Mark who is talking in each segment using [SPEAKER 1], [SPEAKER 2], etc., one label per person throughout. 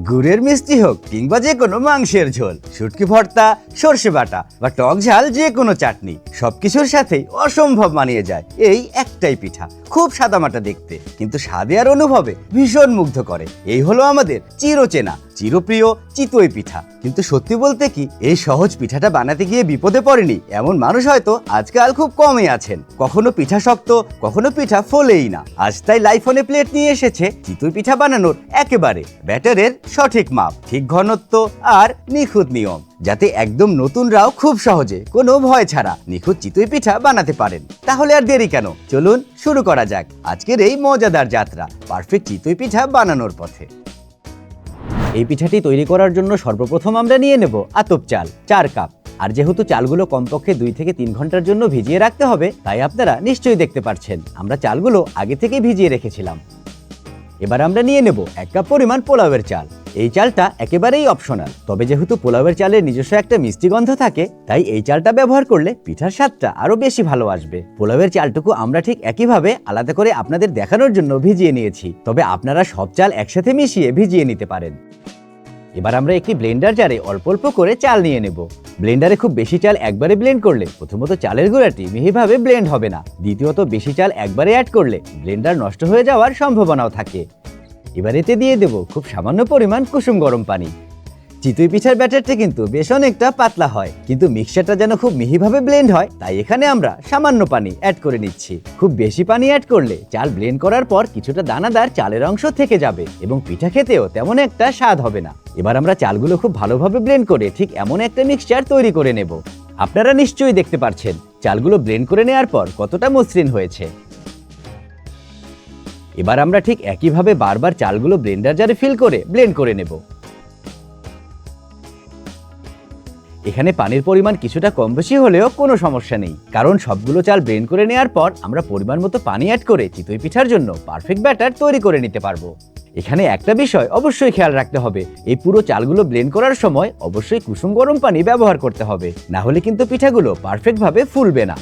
[SPEAKER 1] গুড়ের মিষ্টি হোক কিংবা যে কোনো মাংসের ঝোল, শুটকি ভর্তা, সর্ষে বাটা বা টক ঝাল যে কোনো চাটনি সবকিছুর সাথেই অসম্ভব মানিয়ে যায় এই একটাই পিঠা। খুব সাদামাটা দেখতে, কিন্তু স্বাদে আর অনুভবে ভীষণ মুগ্ধ করে। এই হলো আমাদের চিরচেনা চিরপ্রিয় চিতই পিঠা। কিন্তু সত্যি বলতে কি, এই সহজ পিঠাটা বানাতে গিয়ে বিপদে পড়েনি এমন মানুষ হয়তো আজকাল খুব কমই আছেন। কখনো পিঠা শক্ত, কখনো পিঠা ফোলেই না। আজ তাই লাইফনে প্লেট নিয়ে এসেছে চিতই পিঠা বানানোর একেবারে ব্যাটারের সঠিক মাপ, ঠিক ঘনত্ব আর নিখুঁত নিয়ম, যাতে একদম নতুনরাও খুব সহজে কোনো ভয় ছাড়া নিখুঁত চিতই পিঠা বানাতে পারেন। তাহলে আর দেরি কেন, চলুন শুরু করা যাক আজকের এই মজাদার যাত্রা পারফেক্ট চিতই পিঠা বানানোর পথে। এই পিঠাটি তৈরি করার জন্য সর্বপ্রথম আমরা নিয়ে নেব আতপ চাল 4 কাপ। আর যেহেতু চালগুলো কমপক্ষে 2 থেকে 3 ঘন্টার জন্য ভিজিয়ে রাখতে হবে, তাই আপনারা নিশ্চয়ই দেখতে পাচ্ছেন আমরা চালগুলো আগে থেকে ভিজিয়ে রেখেছিলাম। এবার আমরা নিয়ে নেব 1 কাপ পরিমাণ পোলাওয়ের চাল। এই চালটা একেবারেই অপশনাল, তবে যেহেতু পোলাওয়ের চালের নিজস্ব একটা মিষ্টি গন্ধ থাকে, তাই এই চালটা ব্যবহার করলে পিঠার স্বাদটা আরো বেশি ভালো আসবে। পোলাওয়ের চালটুকু আমরা ঠিক একইভাবে আলাদা করে আপনাদের দেখানোর জন্য ভিজিয়ে নিয়েছি, তবে আপনারা সব চাল একসাথে মিশিয়ে ভিজিয়ে নিতে পারেন। এবার আমরা একটি ব্লেন্ডার জারে অল্প অল্প করে চাল নিয়ে নেব। ব্লেন্ডারে খুব বেশি চাল একবারে ব্লেন্ড করলে প্রথমত চালের গুঁড়াটি মিহিভাবে ব্লেন্ড হবে না, দ্বিতীয়ত বেশি চাল একবারে অ্যাড করলে ব্লেন্ডার নষ্ট হয়ে যাওয়ার সম্ভাবনাও থাকে। এবার এতে দিয়ে দেব খুব সামান্য পরিমাণ কুসুম গরম পানি। চিতই পিঠার ব্যাটারটা কিন্তু বেশ অনেকটা পাতলা হয়, কিন্তু মিক্সচারটা যেন খুব মিহিভাবে ব্লেন্ড হয়, তাই এখানে আমরা সামান্য পানি অ্যাড করে নিচ্ছি। খুব বেশি পানি অ্যাড করলে চাল ব্লেন্ড করার পর কিছুটা দানাদার চালের অংশ থেকে যাবে এবং পিঠা খেতেও তেমন একটা স্বাদ হবে না। এবার আমরা চালগুলো খুব ভালোভাবে ব্লেন্ড করে ঠিক এমন একটা মিক্সচার তৈরি করে নেব। আপনারা নিশ্চয়ই দেখতে পাচ্ছেন চালগুলো ব্লেন্ড করে নেওয়ার পর কতটা মসৃণ হয়েছে। এবার আমরা ঠিক একইভাবে বারবার চালগুলো ব্লেন্ডার জারে ফিল করে ব্লেন্ড করে নেব। এখানে পানির পরিমাণ কিছুটা কম বেশি হলেও কোনো সমস্যা নেই, কারণ সবগুলো চাল ব্লেন্ড করে নেওয়ার পর আমরা পরিমাণ মতো পানি অ্যাড করে চিতই পিঠার জন্য পারফেক্ট ব্যাটার তৈরি করে নিতে পারবো। এখানে একটা বিষয় অবশ্যই খেয়াল রাখতে হবে, এই পুরো চালগুলো ব্লেন্ড করার সময় অবশ্যই কুসুম গরম পানি ব্যবহার করতে হবে, না হলে কিন্তু পিঠাগুলো পারফেক্টভাবে ফুলবে না।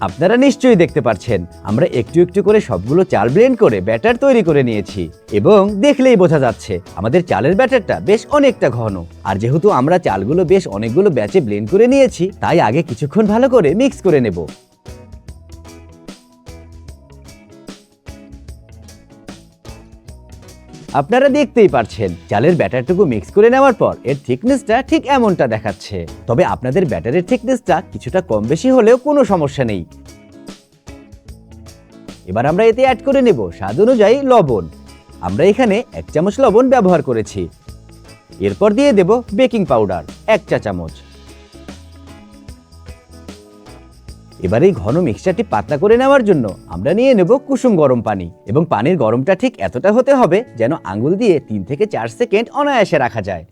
[SPEAKER 1] আপনারা নিশ্চয়ই দেখতে পাচ্ছেন আমরা একটু একটু করে সবগুলো চাল ব্লেন্ড করে ব্যাটার তৈরি করে নিয়েছি, এবং দেখলেই বোঝা যাচ্ছে আমাদের চালের ব্যাটারটা বেশ অনেকটা ঘন। আর যেহেতু আমরা চালগুলো বেশ অনেকগুলো ব্যাচে ব্লেন্ড করে নিয়েছি, তাই আগে কিছুক্ষণ ভালো করে মিক্স করে নেব। আপনারা দেখতেই পাচ্ছেন চালের ব্যাটারটুকু মিক্স করে নেওয়ার পর এর থিকনেসটা ঠিক এমনটা দেখাচ্ছে, তবে আপনাদের ব্যাটারের থিকনেসটা কিছুটা কম বেশি হলেও কোনো সমস্যা নেই। এবার আমরা এতে অ্যাড করে নেব স্বাদ অনুযায়ী লবণ। আমরা এখানে 1 চামচ লবণ ব্যবহার করেছি। এরপর দিয়ে দেব বেকিং পাউডার 1 চা চামচ। এবার এই ঘন মিক্সচারটি পাতলা করে নেওয়ার জন্য আমরা নিয়ে নেব কুসুম গরম পানি, এবং পানির গরমটা ঠিক এতটা হতে হবে যেন আঙ্গুল দিয়ে 3 থেকে 4 সেকেন্ড অনায়াসে রাখা যায়।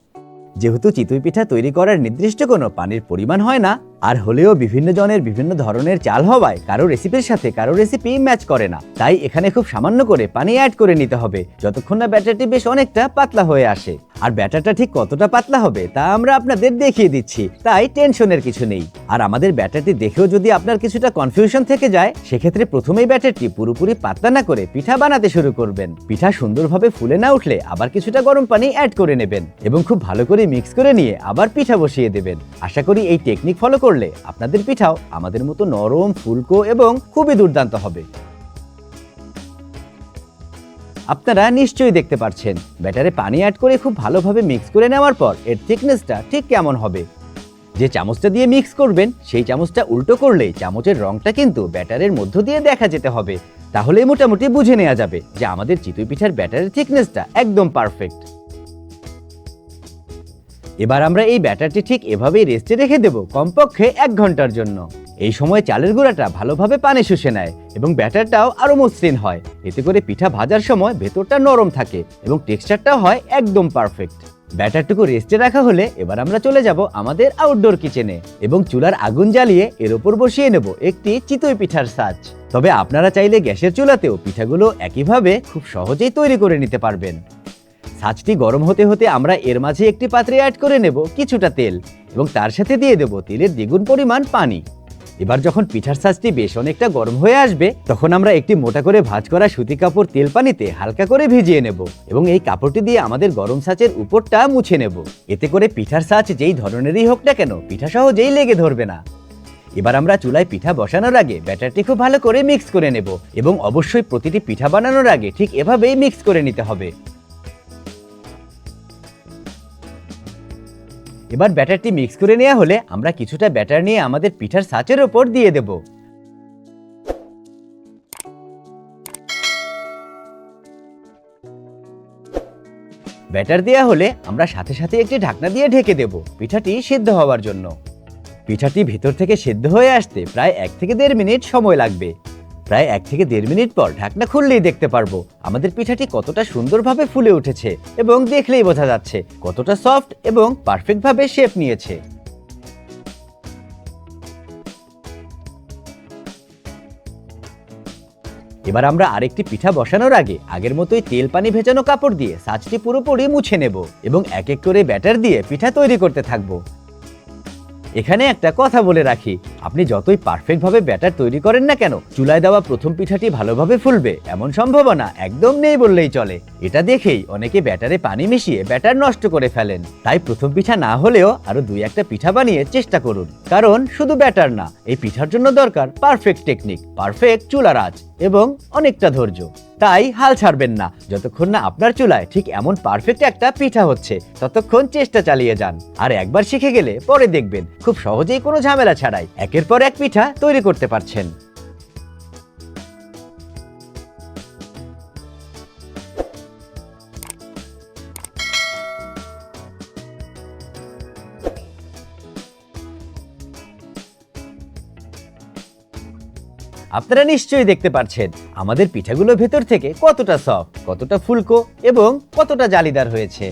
[SPEAKER 1] যেহেতু চিতই পিঠা তৈরি করার নির্দিষ্ট কোনো পানির পরিমাণ হয় না, আর হলেও বিভিন্ন জনের বিভিন্ন ধরনের চাল হওয়ায় কারো রেসিপির সাথে কারো রেসিপি ম্যাচ করে না, তাই এখানে খুব সামান্য করে পানি অ্যাড করে নিতে হবে যতক্ষণ না ব্যাটারটি বেশ অনেকটা পাতলা হয়ে আসে। আর ব্যাটারটা ঠিক কতটা পাতলা হবে তা আমরা আপনাদের দেখিয়ে দিচ্ছি, তাই টেনশনের কিছু নেই। আর আমাদের ব্যাটারটি দেখেও যদি আপনার কিছুটা কনফিউশন থেকে যায়, সেক্ষেত্রে প্রথমেই ব্যাটারটি পুরোপুরি পাতলা না করে পিঠা বানাতে শুরু করবেন। পিঠা সুন্দরভাবে ফুলে না উঠলে আবার কিছুটা গরম পানি অ্যাড করে নেবেন এবং খুব ভালো করে মিক্স করে নিয়ে আবার পিঠা বসিয়ে দেবেন। আশা করি এই টেকনিক ফলো করলে আপনাদের পিঠাও আমাদের মতো নরম, ফুলকো এবং খুবই দুর্দান্ত হবে। আপনারা নিশ্চয়ই দেখতে পাচ্ছেন ব্যাটারে পানি অ্যাড করে খুব ভালোভাবে মিক্স করে নেওয়ার পর এর থিকনেসটা ঠিক কেমন হবে। যে চামচটা দিয়ে মিক্স করবেন সেই চামচটা উল্টো করলেই চামচের রংটা কিন্তু ব্যাটারের মধ্য দিয়ে দেখা যেতে হবে, তাহলেই মোটামুটি বুঝে নেওয়া যাবে যে আমাদের চিতই পিঠার ব্যাটারের থিকনেসটা একদম পারফেক্ট। এবার আমরা এই ব্যাটারটি ঠিক এভাবেই রেস্টে রেখে দেব কমপক্ষে 1 ঘন্টার জন্য। এই সময় চালের গুঁড়াটা ভালোভাবে পানি শুষে নেয় এবং ব্যাটারটাও আরো মসৃণ হয়। এতে করে পিঠা ভাজার সময় ভেতরটা নরম থাকে এবং টেক্সচারটাও হয় একদম পারফেক্ট। ব্যাটারটুকু রেস্টে রাখা হলে এবার আমরা চলে যাব আমাদের আউটডোর কিচেনে এবং চুলার আগুন জ্বালিয়ে এর উপর বসিয়ে নেব একটি চিতই পিঠার ছাঁচ। তবে আপনারা চাইলে গ্যাসের চুলাতেও পিঠাগুলো একইভাবে খুব সহজেই তৈরি করে নিতে পারবেন। ছাঁচটি গরম হতে হতে আমরা এর মাঝে একটি পাত্রে অ্যাড করে নেব কিছুটা তেল এবং তার সাথে দিয়ে দেব তেলের দ্বিগুণ পরিমাণ পানি। এবার যখন পিঠার ছাঁচটি বেশ অনেকটা গরম হয়ে আসবে, তখন আমরা একটি মোটা করে ভাঁজ করা সুতি কাপড় তেল পানিতে হালকা করে ভিজিয়ে নেব এবং এই কাপড়টি দিয়ে আমাদের গরম ছাঁচের উপরটা মুছে নেব। এতে করে পিঠার ছাঁচ যেই ধরনেরই হোক না কেন, পিঠা সহজেই লেগে ধরবে না। এবার আমরা চুলায় পিঠা বসানোর আগে ব্যাটারটি খুব ভালো করে মিক্স করে নেব এবং অবশ্যই প্রতিটি পিঠা বানানোর আগে ঠিক এভাবেই মিক্স করে নিতে হবে। এবার ব্যাটারটি মিক্স করে নেওয়া হলে আমরা কিছুটা ব্যাটার নিয়ে আমাদের পিঠার ছাঁচের ওপর দিয়ে দেব। ব্যাটার দেওয়া হলে আমরা সাথে সাথে একটি ঢাকনা দিয়ে ঢেকে দেব পিঠাটি সিদ্ধ হওয়ার জন্য। পিঠাটি ভেতর থেকে সিদ্ধ হয়ে আসতে প্রায় 1 থেকে 1.5 মিনিট সময় লাগবে। প্রায় 1 থেকে 1.5 মিনিট পর ঢাকনা খুললেই দেখতে পারবো আমাদের পিঠাটি কতটা সুন্দরভাবে ফুলে উঠেছে এবং দেখলেই বোঝা যাচ্ছে কতটা সফট এবং পারফেক্টভাবে শেপ নিয়েছে। এবার আমরা আরেকটি পিঠা বসানোর আগে আগের মতোই তেল পানি ভেজানো কাপড় দিয়ে ছাঁচটি পুরোপুরি মুছে নেব এবং এক এক করে ব্যাটার দিয়ে পিঠা তৈরি করতে থাকবো। এখানে একটা কথা বলে রাখি, আপনি যতই পারফেক্টভাবে ব্যাটার তৈরি করেন না কেন, চুলায় দেওয়া প্রথম পিঠাটি ভালোভাবে ফুলবে এমন সম্ভাবনা একদম নেই বললেই চলে। এটা দেখেই অনেকে ব্যাটারে পানি মিশিয়ে ব্যাটার নষ্ট করে ফেলেন। তাই প্রথম পিঠা না হলেও আরো 2-1টা পিঠা বানিয়ে চেষ্টা করুন, কারণ শুধু ব্যাটার না, এই পিঠার জন্য দরকার পারফেক্ট টেকনিক, পারফেক্ট চুলার আঁচ এবং অনেকটা ধৈর্য। তাই হাল ছাড়বেন না, যতক্ষণ না আপনার চুলায় ঠিক এমন পারফেক্ট একটা পিঠা হচ্ছে ততক্ষণ চেষ্টা চালিয়ে যান। আর একবার শিখে গেলে পরে দেখবেন খুব সহজেই কোনো ঝামেলা ছাড়াই একের পর এক পিঠা তৈরি করতে পারছেন। আপনারা নিশ্চয়ই দেখতে পাচ্ছেন আমাদের পিঠাগুলো ভেতর থেকে কতটা সফট, কতটা ফুলকো এবং কতটা জালিদার হয়েছে।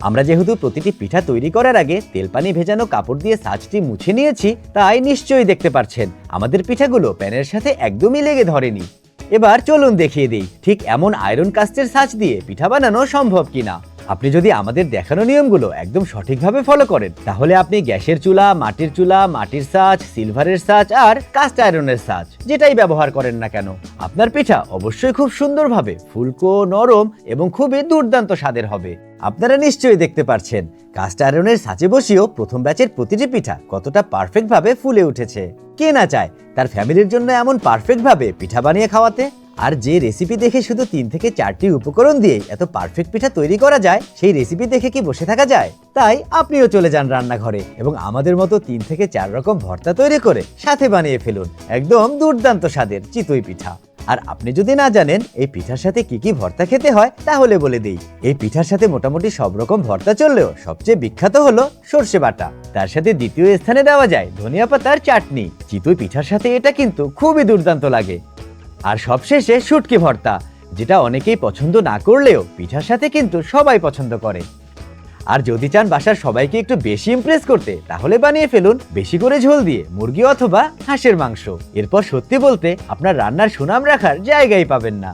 [SPEAKER 1] আমরা যেহেতু প্রতিটি পিঠা তৈরি করার আগে তেল পানি ভেজানো কাপড় দিয়ে ছাঁচটি মুছে নিয়েছি, তাই নিশ্চয়ই দেখতে পাচ্ছেন আমাদের পিঠাগুলো প্যানের সাথে একদমই লেগে ধরেনি। এবার চলুন দেখিয়ে দিই ঠিক এমন আয়রন কাস্টের ছাঁচ দিয়ে পিঠা বানানো সম্ভব কিনা। আপনি যদি আমাদের দেখানো নিয়মগুলো একদম সঠিকভাবে ফলো করেন, তাহলে আপনি গ্যাসের চুলা, মাটির ছাঁচ, সিলভারের ছাঁচ আর কাস্ট আয়রনের ছাঁচ যেটাই ব্যবহার করেন না কেন, আপনার পিঠা অবশ্যই খুব সুন্দরভাবে ফুলকো, নরম এবং খুবই দুর্দান্ত স্বাদের হবে। আপনারা নিশ্চয়ই দেখতে পাচ্ছেন কাস্ট আয়রনের ছাঁচে বসিয়েও প্রথম ব্যাচের প্রতিটি পিঠা কতটা পারফেক্টভাবে ফুলে উঠেছে। কে না চায় তার ফ্যামিলির জন্য এমন পারফেক্টভাবে পিঠা বানিয়ে খাওয়াতে? আর যে রেসিপি দেখে শুধু 3 থেকে 4টি উপকরণ দিয়ে এত পারফেক্ট পিঠা তৈরি করা যায়, সেই রেসিপি দেখে কি বসে থাকা যায়? তাই আপনিও চলে যান রান্নাঘরে এবং আমাদের মতো 3 থেকে 4 রকম ভর্তা তৈরি করে সাথে বানিয়ে ফেলুন একদম দুর্দান্ত স্বাদের চিতই পিঠা। আর আপনি যদি না জানেন এই পিঠার সাথে কি কি ভর্তা খেতে হয়, তাহলে বলে দেই, এই পিঠার সাথে মোটামুটি সব রকম ভর্তা চললেও সবচেয়ে বিখ্যাত হলো সরষে বাটা। তার সাথে দ্বিতীয় স্থানে দেওয়া যায় ধনিয়া পাতার চাটনি। চিতই পিঠার সাথে এটা কিন্তু খুবই দুর্দান্ত লাগে। আর সবশেষে শুটকি ভর্তা, যেটা অনেকেই পছন্দ না করলেও পিঠার সাথে কিন্তু সবাই পছন্দ করে। আর যদি চান বাসার সবাইকে একটু বেশি ইমপ্রেস করতে, তাহলে বানিয়ে ফেলুন বেশি করে ঝোল দিয়ে মুরগি অথবা হাঁসের মাংস। এরপর সত্যি বলতে আপনার রান্নার সুনাম রাখার জায়গাই পাবেন না।